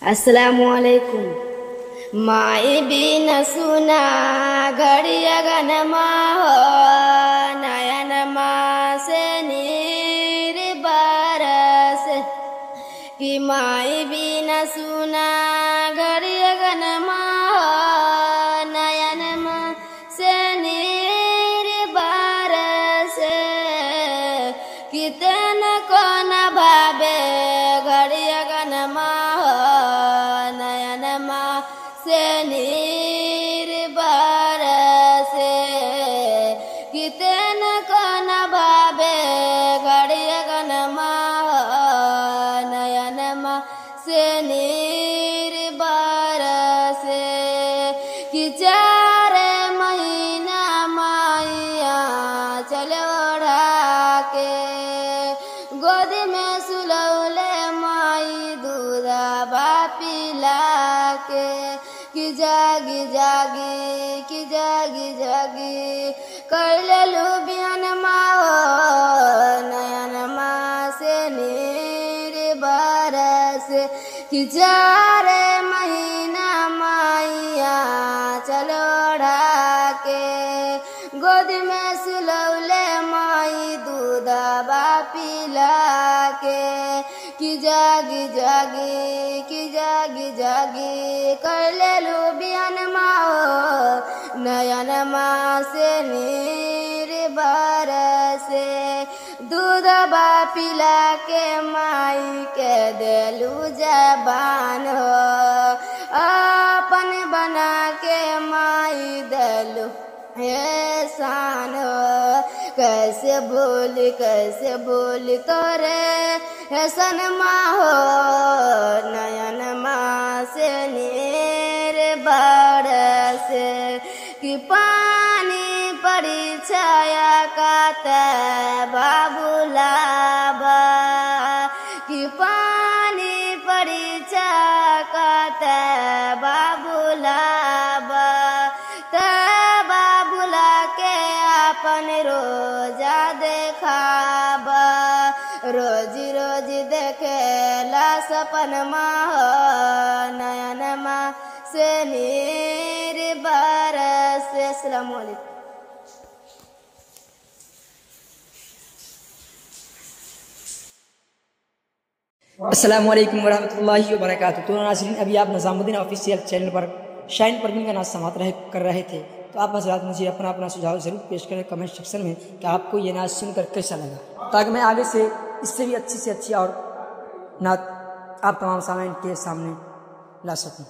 अस्सलामुअलैकुम। माई भी न सुना घड़िया गनमा हो नयन माँ से नीर बरस कि माई भी न सुना घड़िया गनमा हो नयन माँ से नीर बरस कितन को न भावे घड़िया गनमा से नीर बरसे कितन को न भावे घड़िया गनमा नयनमा से नीर बरसे कि 4 महीना माइया चले ओढ़ा के गोद में सुलौले माई दूधवा पिला के कि जागी जागी कि जागी जागी कर लेलू बिहान माओ नयन माँ से नीर बरस कि 4 महीना माइया चलो ओढ़ा के गोद में सुलौले माई दूधवा पिला के कि जागी जागी कि जागी जागी कर लेलू बिहान माओ नयन माँ से नीर बरसे दूधवा पिला के माई के देलू जबान हो अपन बना के माई देलू एहसान हो कैसे भूल तोरे हसन माँ हो नयन माँ से नीर बरस कि पानी पड़ी छाया काते बाबुलाबा कि पानी पड़ी छाया काते बाबुलाबा बुला के अपन रोजा देखाबा रोज रोज देखेला सपन माँ नयन माँ से नीर बरस। अस्सलामु अलैकुम। अस्सलामुअलैकुम वरहमतुल्लाहि वबरकातुहू। तो नाज़रीन, अभी आप निज़ामुद्दीन ऑफिशियल चैनल पर शाइन परवीन का नाम समाप्त कर रहे थे। तो आप हज़रात मुझे अपना सुझाव ज़रूर पेश करें कमेंट सेक्शन में कि आपको ये नात सुनकर कैसा लगा, ताकि मैं आगे से इससे भी अच्छी से अच्छी और नात आप तमाम सामईन के सामने ला सकूं।